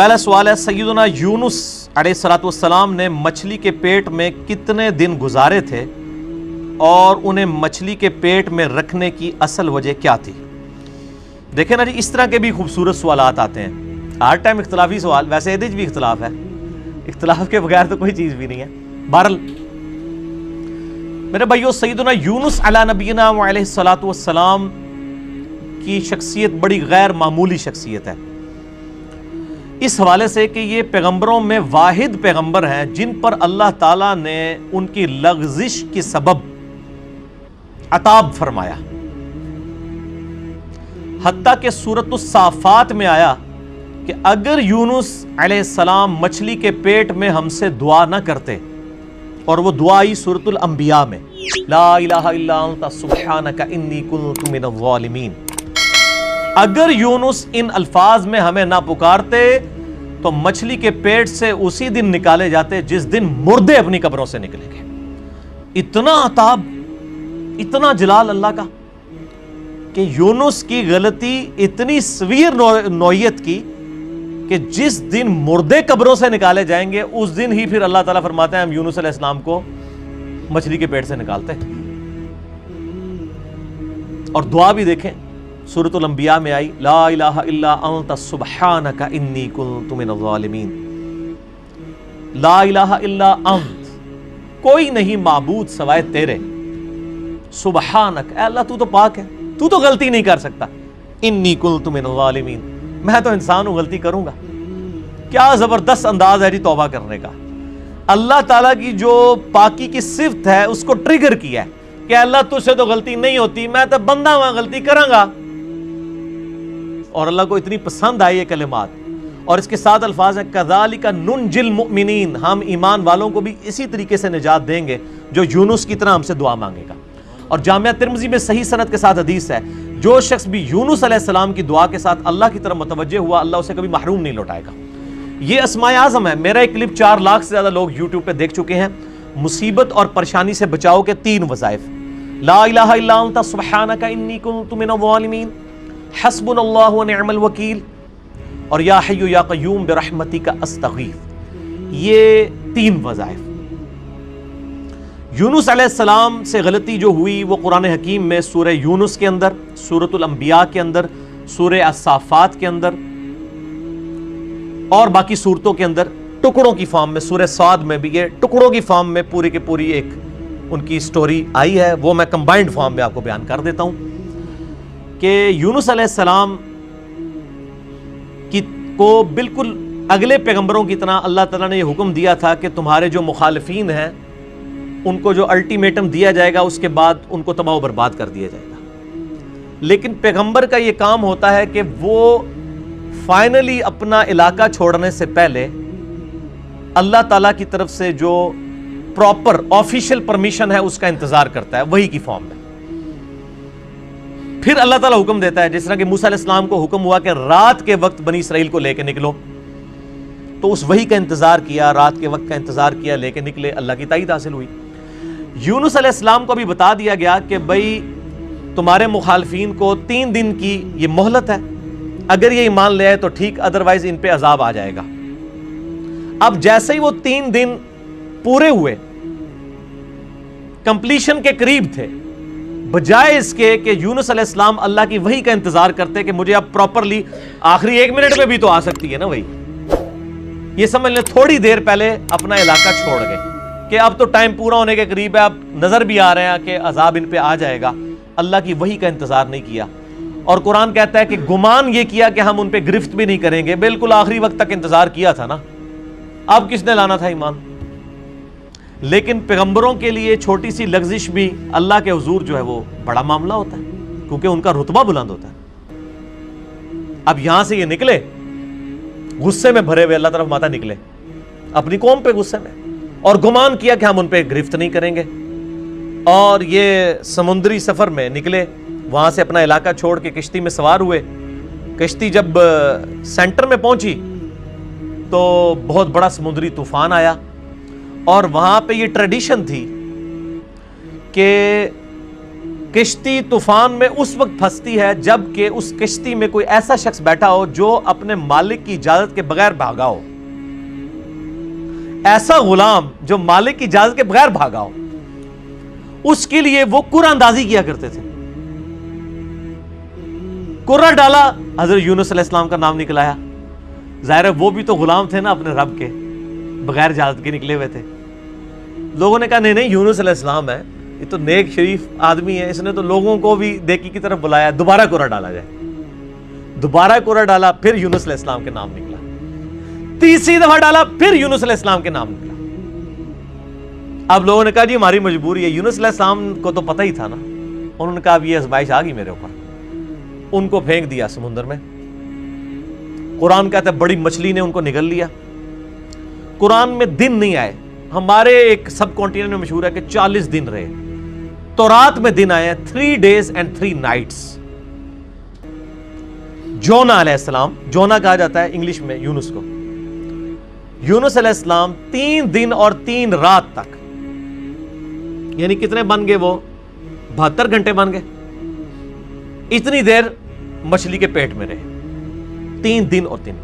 پہلا سوال ہے سیدنا یونس علیہ الصلوۃ والسلام نے مچھلی کے پیٹ میں کتنے دن گزارے تھے اور انہیں مچھلی کے پیٹ میں رکھنے کی اصل وجہ کیا تھی؟ دیکھیں نا جی، اس طرح کے بھی خوبصورت سوالات آتے ہیں ہر ٹائم اختلافی سوال، ویسے یہ بھی اختلاف ہے، اختلاف کے بغیر تو کوئی چیز بھی نہیں ہے۔ بہرحال میرے بھائیو، سیدنا یونس علی نبینا علیہ الصلوۃ والسلام کی شخصیت بڑی غیر معمولی شخصیت ہے، اس حوالے سے کہ یہ پیغمبروں میں واحد پیغمبر ہیں جن پر اللہ تعالیٰ نے ان کی لغزش کے سبب عطاب فرمایا، حتیٰ کہ سورۃ الصافات میں آیا کہ اگر یونس علیہ السلام مچھلی کے پیٹ میں ہم سے دعا نہ کرتے، اور وہ دعا آئی سورۃ الانبیاء میں، لا الہ الا انت سبحانک انی کنت من الظالمین، اگر یونس ان الفاظ میں ہمیں نہ پکارتے تو مچھلی کے پیٹ سے اسی دن نکالے جاتے جس دن مردے اپنی قبروں سے نکلیں گے۔ اتنا عطاب، اتنا جلال اللہ کا کہ یونس کی غلطی اتنی سویر نوعیت کی کہ جس دن مردے قبروں سے نکالے جائیں گے اس دن ہی پھر اللہ تعالیٰ فرماتے ہیں ہم یونس علیہ السلام کو مچھلی کے پیٹ سے نکالتے ہیں۔ اور دعا بھی دیکھیں، سورۃ الانبیاء میں آئی، لا الہ الا انت سبحانک انی کنت من الظالمین، لا الہ الا انت، کوئی نہیں معبود سوائے تیرے، سبحانک، اے اللہ تو تو پاک ہے، تو تو غلطی نہیں کر سکتا، انی کنت من الظالمین، میں تو انسان ہوں، غلطی کروں گا۔ کیا زبردست انداز ہے جی توبہ کرنے کا۔ اللہ تعالیٰ کی جو پاکی کی صفت ہے اس کو ٹریگر کیا ہے کہ اللہ تجھ سے تو غلطی نہیں ہوتی، میں تو بندہ ہوں، غلطی کروں گا۔ اور اللہ کو اتنی پسند آئی یہ کلمات، اور اس کے ساتھ الفاظ ہیں کذالک ننجی المؤمنین، ہم ایمان والوں کو بھی اسی طریقے سے نجات دیں گے جو یونس کی طرح ہم سے دعا مانگے گا۔ اور جامعہ ترمذی میں صحیح سند کے ساتھ حدیث ہے، جو شخص بھی یونس علیہ السلام کی دعا کے ساتھ اللہ کی طرف متوجہ ہوا، اللہ اسے کبھی محروم نہیں لوٹائے گا۔ یہ اسماء اعظم ہے۔ میرا ایک کلپ 4 لاکھ سے زیادہ لوگ یوٹیوب پہ دیکھ چکے ہیں۔ مصیبت اور پریشانی سے بچاؤ کے 3 وظائف، لا الہ الا انت سبحانک انی کنت من الظالمین، حسبنا اللہ ونعم الوکیل، اور یا حی یا قیوم برحمتک استغیث، یہ 3 وظائف۔ یونس علیہ السلام سے غلطی جو ہوئی وہ قرآن حکیم میں سورہ یونس کے اندر، سورۃ الانبیاء کے اندر، سورہ الصافات کے اندر اور باقی صورتوں کے اندر ٹکڑوں کی فارم میں، سورہ صاد میں بھی یہ ٹکڑوں کی فارم میں پوری کی پوری ایک ان کی سٹوری آئی ہے، وہ میں کمبائنڈ فارم میں آپ کو بیان کر دیتا ہوں کہ یونس علیہ السلام کو بالکل اگلے پیغمبروں کی طرح اللہ تعالیٰ نے یہ حکم دیا تھا کہ تمہارے جو مخالفین ہیں ان کو جو الٹیمیٹم دیا جائے گا اس کے بعد ان کو تباہ و برباد کر دیا جائے گا۔ لیکن پیغمبر کا یہ کام ہوتا ہے کہ وہ فائنلی اپنا علاقہ چھوڑنے سے پہلے اللہ تعالیٰ کی طرف سے جو پراپر آفیشیل پرمیشن ہے اس کا انتظار کرتا ہے، وہی کی فارم میں۔ پھر اللہ تعالیٰ حکم دیتا ہے، جس طرح کہ موسیٰ علیہ السلام کو حکم ہوا کہ رات کے وقت بنی اسرائیل کو لے کے نکلو، تو اس وحی کا انتظار کیا، رات کے وقت کا انتظار کیا، لے کے نکلے، اللہ کی تائید حاصل ہوئی۔ یونس علیہ السلام کو بھی بتا دیا گیا کہ بھئی تمہارے مخالفین کو 3 دن کی یہ مہلت ہے، اگر یہ ایمان لے آئے تو ٹھیک، ادروائز ان پہ عذاب آ جائے گا۔ اب جیسے ہی وہ 3 دن پورے ہوئے، کمپلیشن کے قریب تھے، بجائے اس کے کہ یونس علیہ السلام اللہ کی وحی کا انتظار کرتے کہ مجھے اب پراپرلی آخری 1 منٹ میں بھی تو آ سکتی ہے نا وحی، یہ سمجھ لیں تھوڑی دیر پہلے اپنا علاقہ چھوڑ گئے کہ اب تو ٹائم پورا ہونے کے قریب ہے، اب نظر بھی آ رہے ہیں کہ عذاب ان پہ آ جائے گا، اللہ کی وحی کا انتظار نہیں کیا۔ اور قرآن کہتا ہے کہ گمان یہ کیا کہ ہم ان پہ گرفت بھی نہیں کریں گے، بالکل آخری وقت تک انتظار کیا تھا نا، اب کس نے لانا تھا ایمان؟ لیکن پیغمبروں کے لیے چھوٹی سی لغزش بھی اللہ کے حضور جو ہے وہ بڑا معاملہ ہوتا ہے، کیونکہ ان کا رتبہ بلند ہوتا ہے۔ اب یہاں سے یہ نکلے غصے میں بھرے ہوئے، اللہ طرف ماتا نکلے اپنی قوم پہ غصے میں، اور گمان کیا کہ ہم ان پہ گرفت نہیں کریں گے، اور یہ سمندری سفر میں نکلے، وہاں سے اپنا علاقہ چھوڑ کے کشتی میں سوار ہوئے۔ کشتی جب سینٹر میں پہنچی تو بہت بڑا سمندری طوفان آیا، اور وہاں پہ یہ ٹریڈیشن تھی کہ کشتی طوفان میں اس وقت پھنستی ہے جب کہ اس کشتی میں کوئی ایسا شخص بیٹھا ہو جو اپنے مالک کی اجازت کے بغیر بھاگا ہو. ایسا غلام جو مالک کی اجازت کے بغیر بھاگا ہو, اس کے لیے وہ قرآن اندازی کیا کرتے تھے. قرآن ڈالا, حضرت یونس علیہ السلام کا نام نکل آیا. ظاہر ہے وہ بھی تو غلام تھے نا اپنے رب کے, بغیر اجازت کے نکلے ہوئے تھے. لوگوں نے کہا نہیں یونس علیہ السلام ہے, یہ تو نیک شریف آدمی ہے, اس نے تو لوگوں کو بھی نیکی کی طرف بلایا, دوبارہ قرآن ڈالا جائے. دوبارہ قرآن ڈالا, پھر یونس علیہ السلام کے نام نکلا. تیسری دفعہ ڈالا, پھر یونس علیہ السلام کے نام نکلا. اب لوگوں نے کہا جی ہماری مجبوری ہے. یونس علیہ السلام کو تو پتہ ہی تھا نا. انہوں نے کہا اب یہ آزمائش آ گئی میرے اوپر. ان کو پھینک دیا سمندر میں. قرآن کہتا ہے بڑی مچھلی نے ان کو نگل لیا. قرآن میں دن نہیں آئے. ہمارے ایک سب کانٹیننٹ میں مشہور ہے کہ 40 دن رہے. تورات میں دن آئے ہیں 3 days and 3 nights. جونا علیہ السلام, جونا کہا جاتا ہے انگلش میں یونس کو. یونس علیہ السلام 3 دن اور 3 رات تک, یعنی کتنے بن گئے وہ 72 گھنٹے بن گئے. اتنی دیر مچھلی کے پیٹ میں رہے, 3 دن اور 3.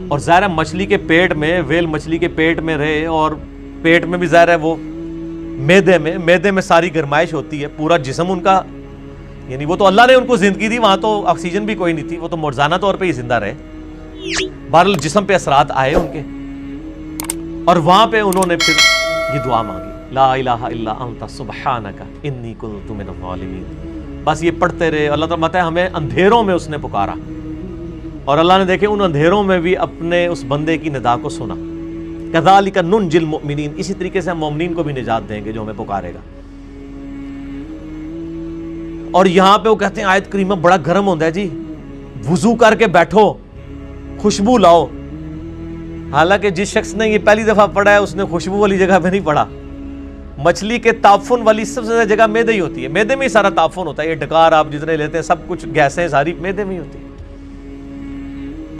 اور ظاہر مچھلی کے پیٹ میں, ویل مچھلی کے پیٹ میں رہے, اور پیٹ میں بھی ظاہر ہے وہ میدے میں ساری گرمائش ہوتی ہے. پورا جسم ان کا, یعنی وہ تو اللہ نے ان کو زندگی دی, وہاں تو آکسیجن بھی کوئی نہیں تھی, وہ تو معجزانہ طور پہ ہی زندہ رہے. بہرحال جسم پہ اثرات آئے ان کے, اور وہاں پہ انہوں نے پھر یہ دعا مانگی, لا الہ الا انت سبحانک انی کنت من الظالمین. بس یہ پڑھتے رہے. اللہ تعالیٰ بتائے ہمیں اندھیروں میں اس نے پکارا, اور اللہ نے دیکھے ان اندھیروں میں بھی اپنے اس بندے کی ندا کو سنا. کذالک ننجی المؤمنین, اسی طریقے سے ہم مومنین کو بھی نجات دیں گے جو ہمیں پکارے گا. اور یہاں پہ وہ کہتے ہیں آیت کریمہ بڑا گرم ہوتا ہے جی, وضو کر کے بیٹھو, خوشبو لاؤ. حالانکہ جس شخص نے یہ پہلی دفعہ پڑھا ہے اس نے خوشبو والی جگہ پہ نہیں پڑھا. مچھلی کے تعفن والی سب سے زیادہ جگہ میدے ہی ہوتی ہے. میدے میں ہی سارا تعفن ہوتا ہے. یہ ڈکار آپ جتنے لیتے ہیں سب کچھ گیسیں ساری میدے میں ہی ہوتی ہے.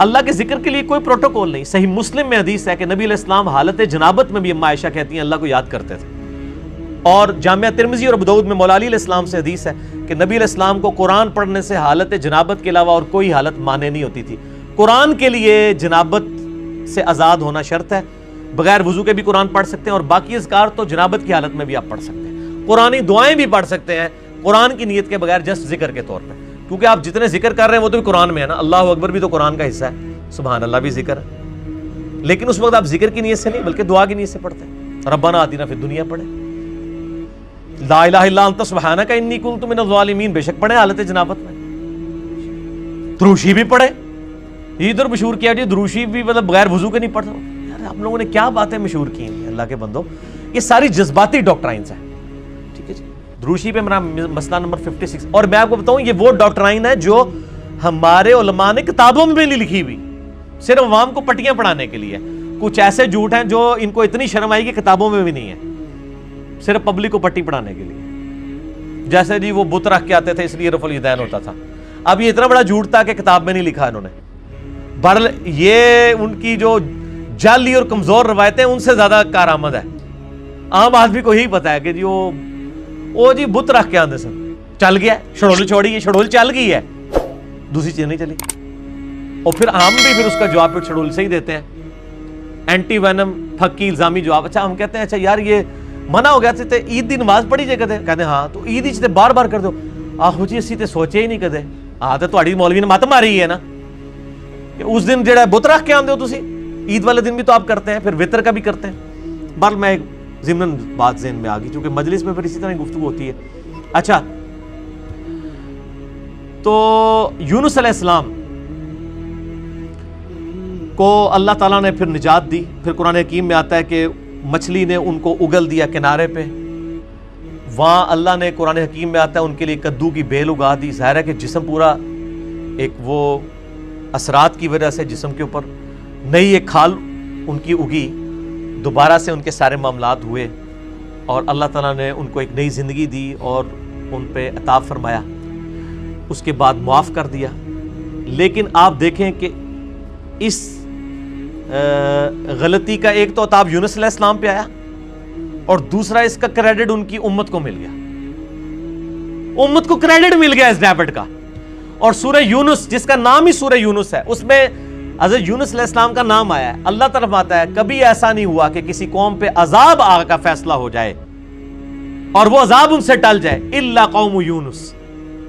اللہ کے ذکر کے لیے کوئی پروٹوکول نہیں. صحیح مسلم میں حدیث ہے کہ نبی علیہ السلام حالت جنابت میں بھی اما عائشہ کہتی ہیں اللہ کو یاد کرتے تھے. اور جامعہ ترمذی اور ابو داؤد میں مولا علی علیہ السلام سے حدیث ہے کہ نبی علیہ السلام کو قرآن پڑھنے سے حالت جنابت کے علاوہ اور کوئی حالت مانے نہیں ہوتی تھی. قرآن کے لیے جنابت سے آزاد ہونا شرط ہے. بغیر وضو کے بھی قرآن پڑھ سکتے ہیں, اور باقی اذکار تو جنابت کی حالت میں بھی آپ پڑھ سکتے ہیں. قرآنی دعائیں بھی پڑھ سکتے ہیں قرآن کی نیت کے بغیر, جسٹ ذکر کے طور پہ, کیونکہ آپ جتنے ذکر کر رہے ہیں وہ تو بھی قرآن میں ہے نا. اللہ اکبر بھی تو قرآن کا حصہ ہے, سبحان اللہ بھی ذکر ہے, لیکن اس وقت آپ ذکر کی نیت سے نہیں بلکہ دعا کی نیت سے پڑھتے ہیں. ربنا آتنا فی الدنیا پڑھے, لا الہ الا انت سبحانک انی کنت من الظالمین بے شک پڑھے حالت جنابت میں. دروشی بھی پڑھے. یہ ادھر مشہور کیا جی دروشی بھی مطلب بغیر وضو کے نہیں پڑھتا. یار آپ لوگوں نے کیا باتیں مشہور کی ہیں اللہ کے بندو, یہ ساری جذباتی ڈاکٹرائنز ہیں. ٹھیک ہے جی, دروشی پہ میرا مسئلہ نمبر 56. اور میں آپ کو بتاؤں یہ وہ ڈاکٹرائن ہے جو ہمارے علماء نے کتابوں میں بھی نہیں لکھی ہوئی, صرف عوام کو پٹیاں پڑھانے کے لیے. کچھ ایسے جھوٹ ہیں جو ان کو اتنی شرم آئی کہ کتابوں میں بھی نہیں ہے, صرف پبلک کو پٹی پڑھانے کے لیے. جیسے جی وہ بت رکھ کے آتے تھے اس لیے رفع الیدین ہوتا تھا. اب یہ اتنا بڑا جھوٹ تھا کہ کتاب میں نہیں لکھا انہوں نے. بہرحال یہ ان کی جو جعلی اور کمزور روایتیں ان سے زیادہ کارآمد ہے. عام آدمی کو یہی پتا ہے کہ جی وہ جی بت رکھ کے آتے سن, چل گیا شڑول چھوڑی, یہ شڑول چل گئی ہے, دوسری چیز نہیں چلی. اور پھر ہم بھی پھر اس کا جواب پھر شڑول سے ہی دیتے ہیں, اینٹی وینم پھکی الزامی جواب. اچھا ہم کہتے ہیں اچھا یار یہ منع ہو گیا تھے عید دی نماز پڑھی جائے کہتے ہیں ہاں تو عید ہی بار بار کر دو. آہو جی اسی تے سوچے ہی نہیں کدے. ہاں تو تہاڈی مولوی نے مت ماری ہے نا کہ اس دن جڑا بت رکھ کے آندے ہو تسی, عید والے دن بھی تو آپ کرتے ہیں, پھر وطر کا بھی کرتے ہیں. بہرحال میں ایک ضمن بات ذہن میں آ گئی کیونکہ مجلس میں پھر اسی طرح گفتگو ہوتی ہے. اچھا تو یونس علیہ السلام کو اللہ تعالیٰ نے پھر نجات دی. پھر قرآن حکیم میں آتا ہے کہ مچھلی نے ان کو اگل دیا کنارے پہ. وہاں اللہ نے قرآن حکیم میں آتا ہے ان کے لیے کدو کی بیل اگا دی. ظاہر ہے کہ جسم پورا ایک وہ اثرات کی وجہ سے جسم کے اوپر نئی ایک کھال ان کی اگی. دوبارہ سے ان کے سارے معاملات ہوئے اور اللہ تعالیٰ نے ان کو ایک نئی زندگی دی اور ان پہ عطا فرمایا. اس کے بعد معاف کر دیا. لیکن آپ دیکھیں کہ اس غلطی کا ایک تو عتاب یونس علیہ السلام پہ آیا اور دوسرا اس کا کریڈٹ ان کی امت کو مل گیا. امت کو کریڈٹ مل گیا اس ڈیبٹ کا. اور سورہ یونس جس کا نام ہی سورہ یونس ہے, اس میں حضرت یونس علیہ السلام کا نام آیا ہے. اللہ طرف آتا ہے کبھی ایسا نہیں ہوا کہ کسی قوم پہ عذاب آ کا فیصلہ ہو جائے اور وہ عذاب ان سے ٹل جائے, الا قوم یونس,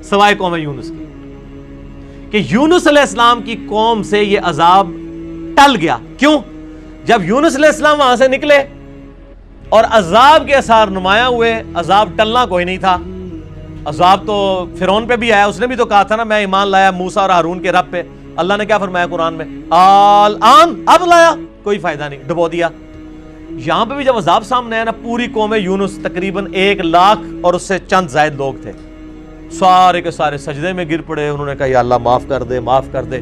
سوائے قوم یونس کی, کہ یونس علیہ السلام کی قوم سے یہ عذاب ٹل گیا. کیوں؟ جب یونس علیہ السلام وہاں سے نکلے اور عذاب کے اثار نمایاں ہوئے, عذاب ٹلنا کوئی نہیں تھا. عذاب تو فرعون پہ بھی آیا, اس نے بھی تو کہا تھا نا میں ایمان لایا موسیٰ اور ہارون کے رب پہ. اللہ نے کیا فرمایا قرآن میں, الآن, اب لایا, کوئی فائدہ نہیں, ڈبو دیا. یہاں پہ بھی جب عذاب سامنے آیا نا, پوری قوم یونس تقریباً 1,00,000 اور اس سے چند زائد لوگ تھے, سارے کے سارے سجدے میں گر پڑے. انہوں نے کہا یا اللہ معاف کر دے, معاف کر دے,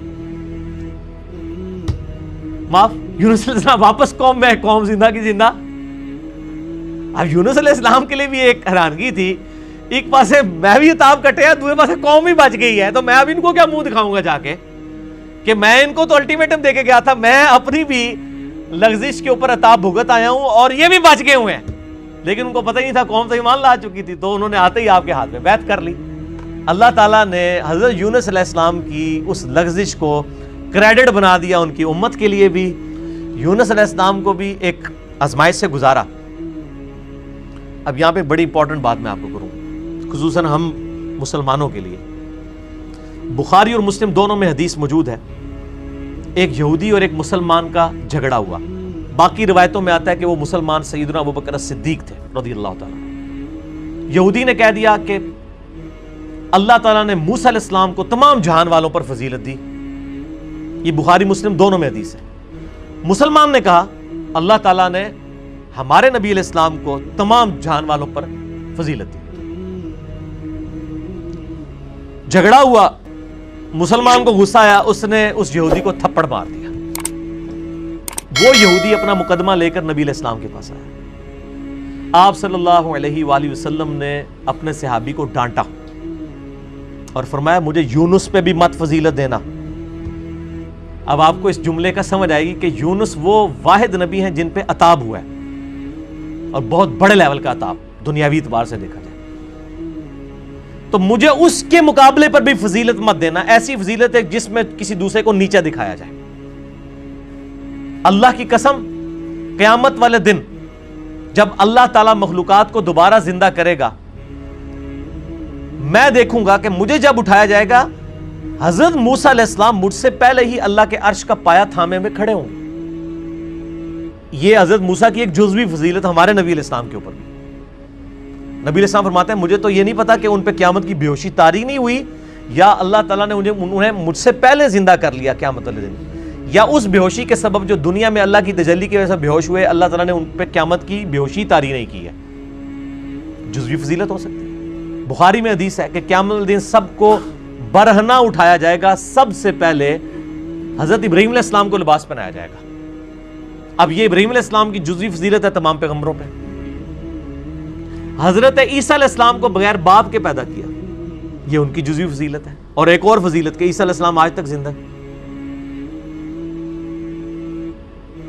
معاف. یونس علیہ السلام واپس قوم میں, قوم زندہ کی زندہ. اب یونس علیہ السلام کے لیے بھی ایک حیرانگی تھی, ایک پاسے میں بھی عتاب کٹیا, دوسرے پاسے قوم ہی بچ گئی ہے, تو میں اب ان کو کیا منہ دکھاؤں گا جا کے, کہ میں ان کو تو الٹیمیٹم دے کے گیا تھا, میں اپنی بھی لغزش کے اوپر عتاب بھگت آیا ہوں اور یہ بھی بچ گئے ہوئے ہیں. لیکن ان کو پتہ ہی نہیں تھا, قوم تو ایمان لا چکی تھی, تو انہوں نے آتے ہی آپ کے ہاتھ میں بیعت کر لی. اللہ تعالیٰ نے حضرت یونس علیہ السلام کی اس لغزش کو کریڈٹ بنا دیا ان کی امت کے لیے بھی, یونس علیہ السلام کو بھی ایک آزمائش سے گزارا. اب یہاں پہ بڑی امپورٹنٹ بات میں آپ کو کروں, خصوصاً ہم مسلمانوں کے لیے. بخاری اور مسلم دونوں میں حدیث موجود ہے, ایک یہودی اور ایک مسلمان کا جھگڑا ہوا. باقی روایتوں میں آتا ہے کہ وہ مسلمان سیدنا ابوبکر الصدیق تھے رضی اللہ تعالیٰ. یہودی نے کہہ دیا کہ اللہ تعالیٰ نے موسیٰ علیہ السلام کو تمام جہان والوں پر فضیلت دی. یہ بخاری مسلم دونوں میں حدیث ہے. مسلمان نے کہا اللہ تعالیٰ نے ہمارے نبی علیہ السلام کو تمام جہان والوں پر فضیلت دی. جھگڑا ہوا, مسلمان کو غصہ آیا, اس نے اس یہودی کو تھپڑ مار دیا. وہ یہودی اپنا مقدمہ لے کر نبی علیہ السلام کے پاس آیا. آپ صلی اللہ علیہ وآلہ وسلم نے اپنے صحابی کو ڈانٹا اور فرمایا مجھے یونس پہ بھی مت فضیلت دینا. اب آپ کو اس جملے کا سمجھ آئے گی کہ یونس وہ واحد نبی ہیں جن پہ عطاب ہوا ہے, اور بہت بڑے لیول کا عطاب دنیاوی اعتبار سے دیکھا جائے. تو مجھے اس کے مقابلے پر بھی فضیلت مت دینا, ایسی فضیلت ہے جس میں کسی دوسرے کو نیچا دکھایا جائے. اللہ کی قسم, قیامت والے دن جب اللہ تعالیٰ مخلوقات کو دوبارہ زندہ کرے گا, میں دیکھوں گا کہ مجھے جب اٹھایا جائے گا, حضرت موسیٰ علیہ السلام مجھ سے پہلے ہی اللہ کے عرش کا پایا تھامے میں کھڑے ہوں گے. یہ حضرت موسیٰ کی ایک جزوی فضیلت ہمارے نبی علیہ السلام کے اوپر بھی. نبی علیہ السلام فرماتے ہیں مجھے تو یہ نہیں پتا کہ ان پہ قیامت کی بے ہوشی طاری نہیں ہوئی, یا اللہ تعالیٰ نے انہیں مجھ سے پہلے زندہ کر لیا قیامت والے دن, یا اس بے ہوشی کے سبب جو دنیا میں اللہ کی تجلی کی وجہ سے بے ہوش ہوئے, اللہ تعالیٰ نے ان پہ قیامت کی بے ہوشی طاری نہیں کی ہے. جزوی فضیلت ہو سکتی ہے. بخاری میں حدیث ہے کہ قیامت والے دن سب کو برہنہ اٹھایا جائے گا, سب سے پہلے حضرت ابراہیم علیہ السلام کو لباس پہنایا جائے گا. اب یہ ابراہیم علیہ السلام کی جزوی فضیلت ہے تمام پیغمبروں پہ. حضرت عیسیٰ علیہ السلام کو بغیر باپ کے پیدا کیا, یہ ان کی جزوی فضیلت ہے. اور ایک اور فضیلت کہ عیسیٰ علیہ السلام آج تک زندہ ہے,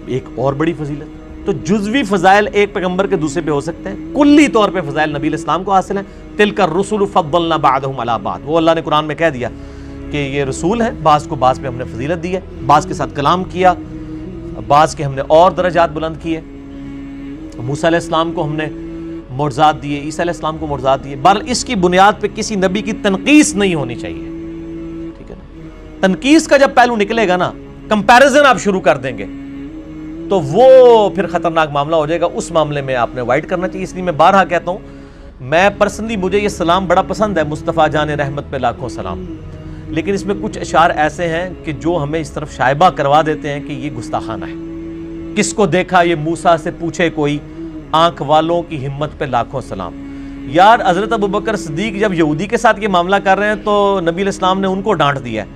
ایک اور بڑی فضیلت. تو جزوی فضائل ایک پیغمبر کے دوسرے پہ ہو سکتے ہیں, کلی طور پہ فضائل نبی علیہ السلام کو حاصل ہیں. تلک الرسل فضلنا بعضهم علی بعض, وہ اللہ نے قرآن میں کہہ دیا کہ یہ رسول ہیں, بعض کو بعض پہ ہم نے فضیلت دی ہے, بعض کے ساتھ کلام کیا, بعض کے ہم نے اور درجات بلند کیے. موسیٰ علیہ السلام کو ہم نے معجزات دیے, عیسیٰ علیہ السلام کو معجزات دیے. بہرحال اس کی بنیاد پہ کسی نبی کی تنقیص نہیں ہونی چاہیے, ٹھیک ہے نا. تنقیص کا جب پہلو نکلے گا نا, کمپیریزن آپ شروع کر دیں گے, تو وہ پھر خطرناک معاملہ ہو جائے گا. اس معاملے میں آپ نے اوائڈ کرنا چاہیے. اس لیے میں بارہا کہتا ہوں, میں پرسنلی مجھے یہ سلام بڑا پسند ہے, مصطفیٰ جان رحمت پہ لاکھوں سلام, لیکن اس میں کچھ اشعار ایسے ہیں کہ جو ہمیں اس طرف شائبہ کروا دیتے ہیں کہ یہ گستاخانہ ہے. کس کو دیکھا یہ موسیٰ سے پوچھے کوئی, آنکھ والوں کی ہمت پہ لاکھوں سلام. یار حضرت ابوبکر صدیق جب یہودی کے ساتھ یہ معاملہ کر رہے ہیں تو نبی علیہ السلام نے ان کو ڈانٹ دیا ہے,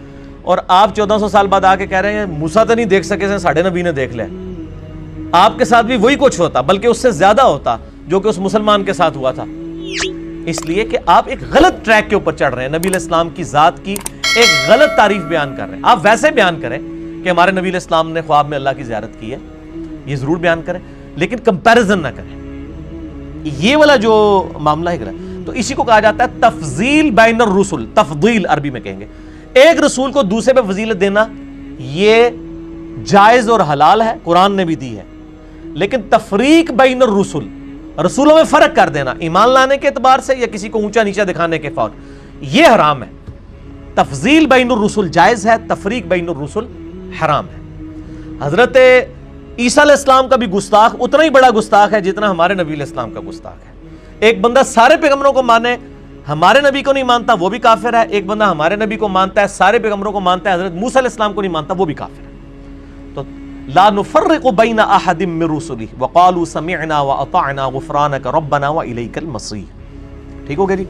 اور آپ 1400 سال بعد آ کے کہہ رہے ہیں موسیٰ تو نہیں دیکھ سکے, ساڑھے نبی نے دیکھ لیا. آپ کے ساتھ بھی وہی کچھ ہوتا, بلکہ اس سے زیادہ ہوتا جو کہ اس مسلمان کے ساتھ ہوا تھا. اس لیے کہ آپ ایک غلط ٹریک کے اوپر چڑھ رہے ہیں, نبی علیہ السلام کی ذات کی ایک غلط تعریف بیان کر رہے ہیں. آپ ویسے بیان کریں کہ ہمارے نبی علیہ السلام نے خواب میں اللہ کی زیارت کی ہے, یہ ضرور بیان کریں, لیکن کمپیریزن نہ کریں. یہ والا جو معاملہ ہے, تو اسی کو کہا جاتا ہے تفضیل بین الرسل، تفضیل عربی میں کہیں گے۔ ایک رسول کو دوسرے پہ فضیلت دینا یہ جائز اور حلال ہے، قرآن نے بھی دی ہے، لیکن تفریق بین الرسل، رسولوں میں فرق کر دینا ایمان لانے کے اعتبار سے یا کسی کو اونچا نیچا دکھانے کے فور، یہ حرام ہے۔ تفضیل بین الرسل جائز ہے، تفریق بین الرسل حرام ہے۔ حضرت عیسیٰ علیہ السلام کا بھی گستاخ اتنا ہی بڑا گستاخ ہے جتنا ہمارے نبی علیہ السلام کا گستاخ ہے۔ ایک بندہ سارے پیغمبروں کو مانے، ہمارے نبی کو نہیں مانتا، وہ بھی کافر ہے۔ ایک بندہ ہمارے نبی کو مانتا ہے، سارے پیغمبروں کو مانتا ہے، حضرت موسیٰ علیہ السلام کو نہیں مانتا، وہ بھی کافر ہے۔ تو لا نفرق بین احد من رسلہ وقالوا سمعنا واطعنا غفرانک ربنا والیک المصیر۔ ٹھیک ہو گیا جی؟